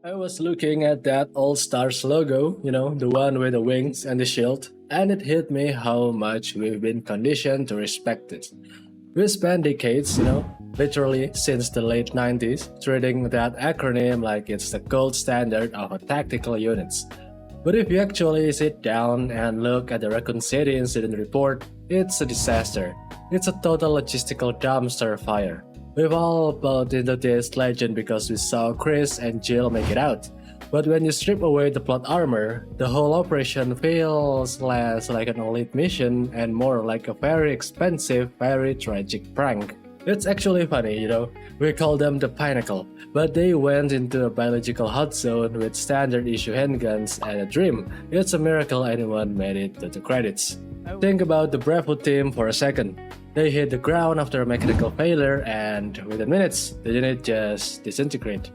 I was looking at that old S.T.A.R.S logo, the one with the wings and the shield, and it hit me how much we've been conditioned to respect it. We spent decades, literally since the late 90s, treating that acronym like it's the gold standard of a tactical units. But if you actually sit down and look at the Raccoon City incident report, it's a disaster. It's a total logistical dumpster fire. We've all bought into this legend because we saw Chris and Jill make it out. But when you strip away the plot armor, the whole operation feels less like an elite mission and more like a very expensive, very tragic prank. It's actually funny, we call them the Pinnacle, but they went into a biological hot zone with standard issue handguns and a dream. It's a miracle anyone made it to the credits. Think about the Bravo team for a second. They hit the ground after a mechanical failure and within minutes, the unit just disintegrate.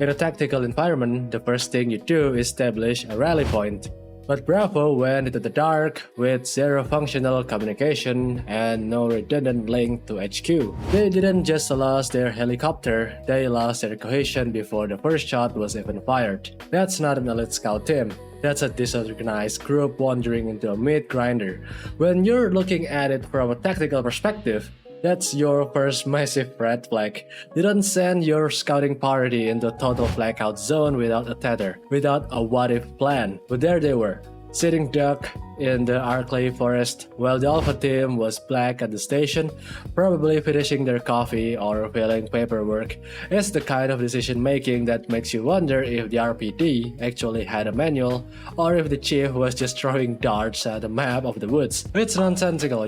In a tactical environment, the first thing you do is establish a rally point. But Bravo went into the dark with zero functional communication and no redundant link to HQ. They didn't just lose their helicopter, they lost their cohesion before the first shot was even fired. That's not an elite scout team. That's a disorganized group wandering into a meat grinder. When you're looking at it from a tactical perspective, that's your first massive red flag. You don't send your scouting party into a total blackout zone without a tether, without a what-if plan. But there they were, sitting duck in the Arklay forest while the Alpha team was black at the station, probably finishing their coffee or filling paperwork. It's the kind of decision making that makes you wonder if the R.P.D actually had a manual or if the chief was just throwing darts at a map of the woods. It's nonsensical,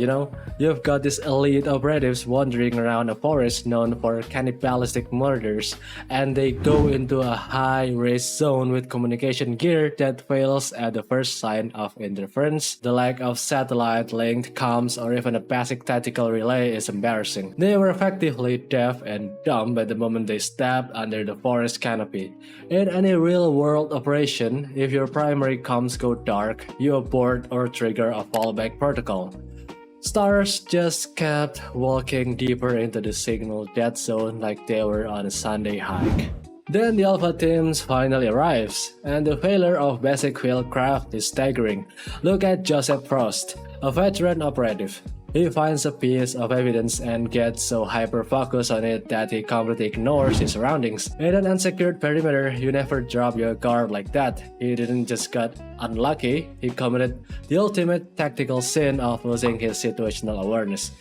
You've got these elite operatives wandering around a forest known for cannibalistic murders, and they go into a high-risk zone with communication gear that fails at the first sign of interference. The lack of satellite-linked comms or even a basic tactical relay is embarrassing. They were effectively deaf and dumb by the moment they stepped under the forest canopy. In any real-world operation, if your primary comms go dark, you abort or trigger a fallback protocol. S.T.A.R.S just kept walking deeper into the signal dead zone like they were on a Sunday hike. Then the Alpha teams finally arrives, and the failure of basic fieldcraft is staggering. Look at Joseph Frost, a veteran operative. He finds a piece of evidence and gets so hyper-focused on it that he completely ignores his surroundings. In an unsecured perimeter, you never drop your guard like that. He didn't just get unlucky, he committed the ultimate tactical sin of losing his situational awareness.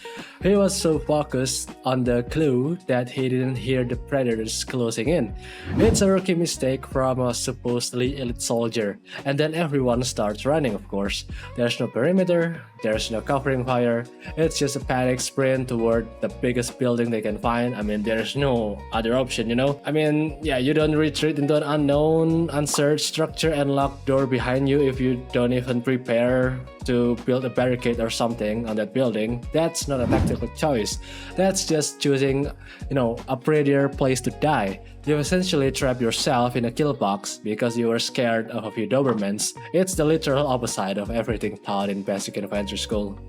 He was so focused on the clue that he didn't hear the predators closing in. It's a rookie mistake from a supposedly elite soldier, and then everyone starts running, of course. There's no perimeter, there's no covering fire, it's just a panic sprint toward the biggest building they can find. There's no other option, you don't retreat into an unknown, unsearched structure and lock door behind you if you don't even prepare to build a barricade or something on that building. That's not a tactical choice. That's just choosing, a prettier place to die. You essentially trap yourself in a kill box because you were scared of a few Dobermans. It's the literal opposite of everything taught in basic infantry school.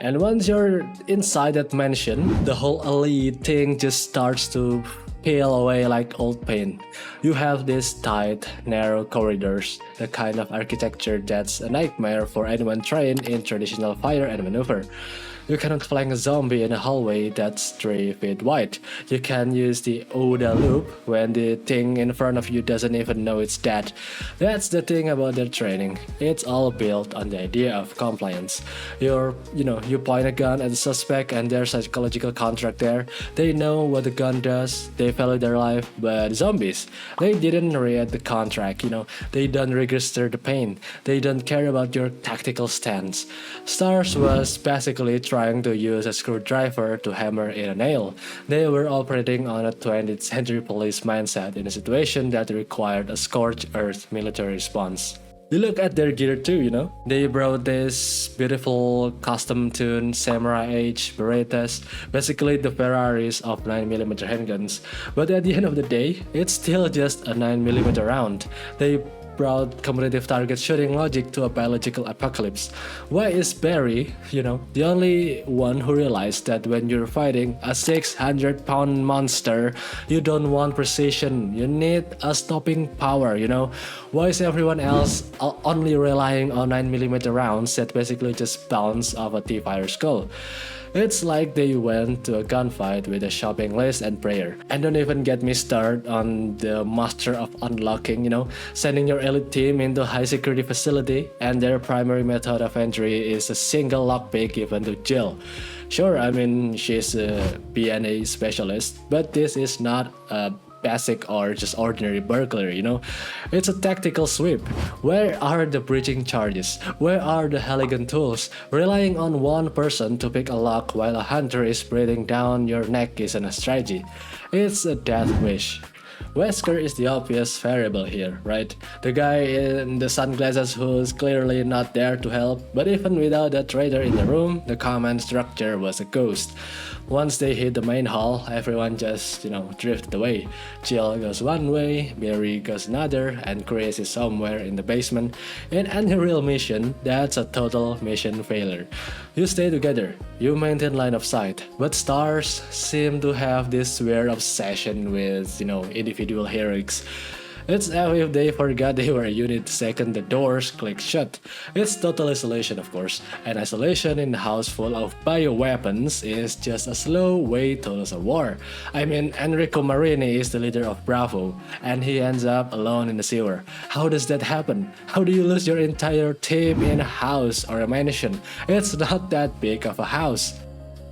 And once you're inside that mansion, the whole elite thing just starts to peel away like old paint. You have these tight, narrow corridors, the kind of architecture that's a nightmare for anyone trained in traditional fire and maneuver. You cannot flank a zombie in a hallway that's 3 feet wide. You can use the OODA loop when the thing in front of you doesn't even know it's dead. That's the thing about their training. It's all built on the idea of compliance. You point a gun at the suspect and there's a psychological contract there. They know what the gun does, they value their life, but zombies, they didn't read the contract, they don't register the pain, they don't care about your tactical stance. S.T.A.R.S was basically trying to use a screwdriver to hammer in a nail. They were operating on a 20th century police mindset in a situation that required a scorched earth military response. You look at their gear too, They brought this beautiful custom-tuned samurai age Berettas, basically the Ferraris of 9mm handguns. But at the end of the day, it's still just a 9mm round. They brought competitive target shooting logic to a biological apocalypse. Why is Barry, the only one who realized that when you're fighting a 600-pound monster, you don't want precision, you need a stopping power, Why is everyone else only relying on 9mm rounds that basically just bounce off a T-Fire skull? It's like they went to a gunfight with a shopping list and prayer. And don't even get me started on the master of unlocking, sending your elite team into a high security facility and their primary method of entry is a single lockpick given to Jill. Sure, I mean, she's a B&A specialist, but this is not a basic or just ordinary burglary, It's a tactical sweep. Where are the breaching charges? Where are the elegant tools? Relying on one person to pick a lock while a hunter is breathing down your neck isn't a strategy. It's a death wish. Wesker is the obvious variable here, right? The guy in the sunglasses who's clearly not there to help, but even without that traitor in the room, the command structure was a ghost. Once they hit the main hall, everyone just, drifted away. Jill goes one way, Barry goes another, and Chris is somewhere in the basement. In any real mission, that's a total mission failure. You stay together, you maintain line of sight, but S.T.A.R.S seem to have this weird obsession with, individual heroics. It's as if they forgot they were a unit the second the doors click shut. It's total isolation, of course, and isolation in a house full of bioweapons is just a slow way to lose a war. I mean, Enrico Marini is the leader of Bravo, and he ends up alone in the sewer. How does that happen? How do you lose your entire team in a house or a mansion? It's not that big of a house.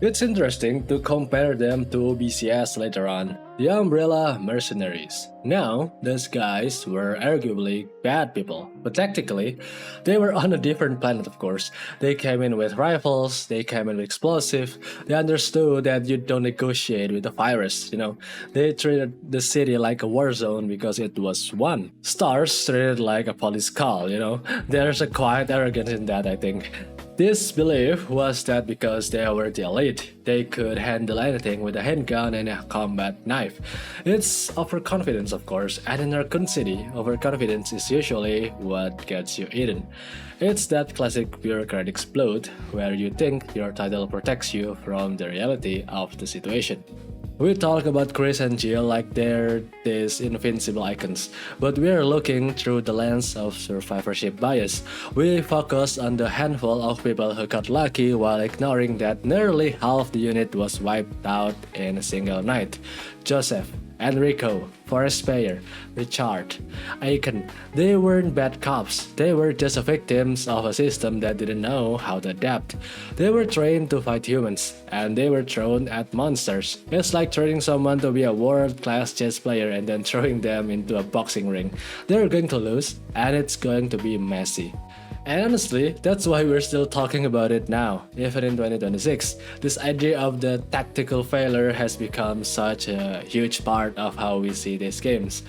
It's interesting to compare them to BCS later on, the Umbrella Mercenaries. Now, those guys were arguably bad people, but tactically, they were on a different planet of course. They came in with rifles, they came in with explosives, they understood that you don't negotiate with the virus, They treated the city like a war zone because it was one. S.T.A.R.S treated like a police call, There's a quiet arrogance in that, I think. This belief was that because they were the elite, they could handle anything with a handgun and a combat knife. It's overconfidence, of course, and in Raccoon City, overconfidence is usually what gets you eaten. It's that classic bureaucratic explode where you think your title protects you from the reality of the situation. We talk about Chris and Jill like they're these invincible icons, but we're looking through the lens of survivorship bias. We focus on the handful of people who got lucky while ignoring that nearly half the unit was wiped out in a single night. Joseph, Enrico, Forrest Bayer, Richard, Aiken, they weren't bad cops, they were just victims of a system that didn't know how to adapt. They were trained to fight humans, and they were thrown at monsters. It's like training someone to be a world-class chess player and then throwing them into a boxing ring. They're going to lose, and it's going to be messy. And honestly, that's why we're still talking about it now, even in 2026. This idea of the tactical failure has become such a huge part of how we see these games.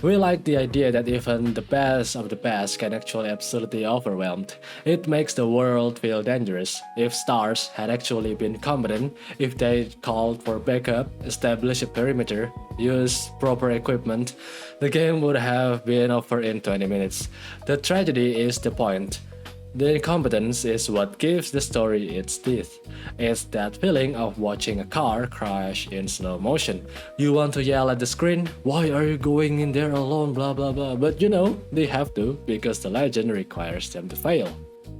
We like the idea that even the best of the best can actually absolutely overwhelmed. It makes the world feel dangerous. If S.T.A.R.S had actually been competent, if they called for backup, established a perimeter, used proper equipment, the game would have been over in 20 minutes. The tragedy is the point. The incompetence is what gives the story its teeth. It's that feeling of watching a car crash in slow motion. You want to yell at the screen, "Why are you going in there alone, blah blah blah," but they have to because the legend requires them to fail.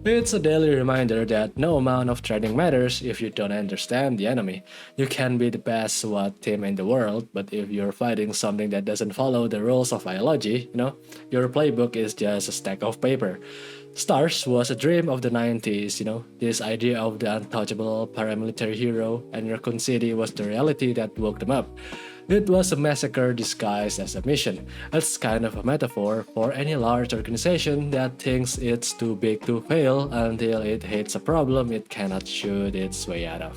It's a daily reminder that no amount of training matters if you don't understand the enemy. You can be the best SWAT team in the world, but if you're fighting something that doesn't follow the rules of biology, your playbook is just a stack of paper. S.T.A.R.S was a dream of the 90s, this idea of the untouchable paramilitary hero, and Raccoon City was the reality that woke them up. It was a massacre disguised as a mission. It's kind of a metaphor for any large organization that thinks it's too big to fail until it hits a problem it cannot shoot its way out of.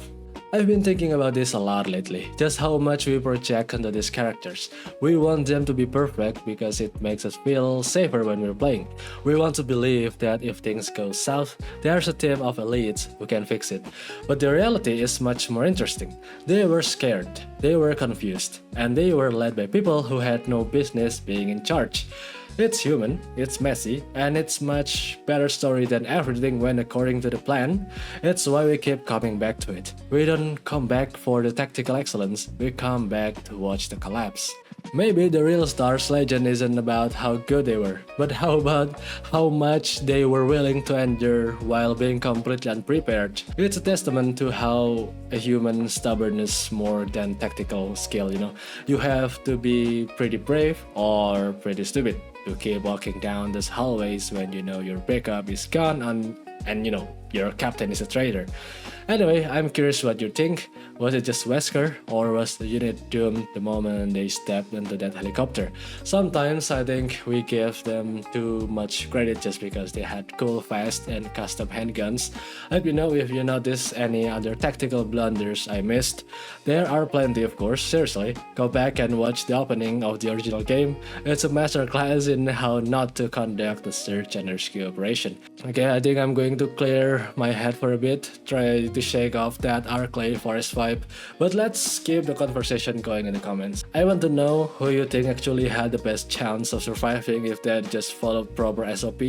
I've been thinking about this a lot lately, just how much we project onto these characters. We want them to be perfect because it makes us feel safer when we're playing. We want to believe that if things go south, there's a team of elites who can fix it. But the reality is much more interesting. They were scared, they were confused, and they were led by people who had no business being in charge. It's human, it's messy, and it's much better story than everything went according to the plan. It's why we keep coming back to it. We don't come back for the tactical excellence, we come back to watch the collapse. Maybe the real S.T.A.R.S legend isn't about how good they were, but how about how much they were willing to endure while being completely unprepared. It's a testament to how a human stubbornness more than tactical skill, you know. You have to be pretty brave or pretty stupid to keep walking down those hallways when you know your backup is gone and you know your captain is a traitor. Anyway, I'm curious what you think. Was it just Wesker, or was the unit doomed the moment they stepped into that helicopter? Sometimes I think we give them too much credit just because they had cool, fast, and custom handguns. Let me know if you noticed any other tactical blunders I missed. There are plenty, of course, seriously. Go back and watch the opening of the original game. It's a masterclass in how not to conduct a search and rescue operation. Okay, I think I'm going to clear my head for a bit, try to shake off that Arklay forest vibe, but let's keep the conversation going in the comments. I want to know who you think actually had the best chance of surviving if they had just followed proper SOP,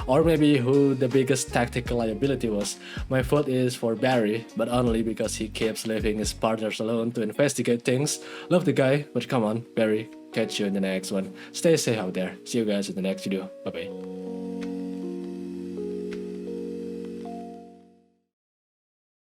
or maybe who the biggest tactical liability was. My vote is for Barry, but only because he keeps leaving his partners alone to investigate things. Love the guy, but come on, Barry, catch you in the next one. Stay safe out there. See you guys in the next video. Bye bye.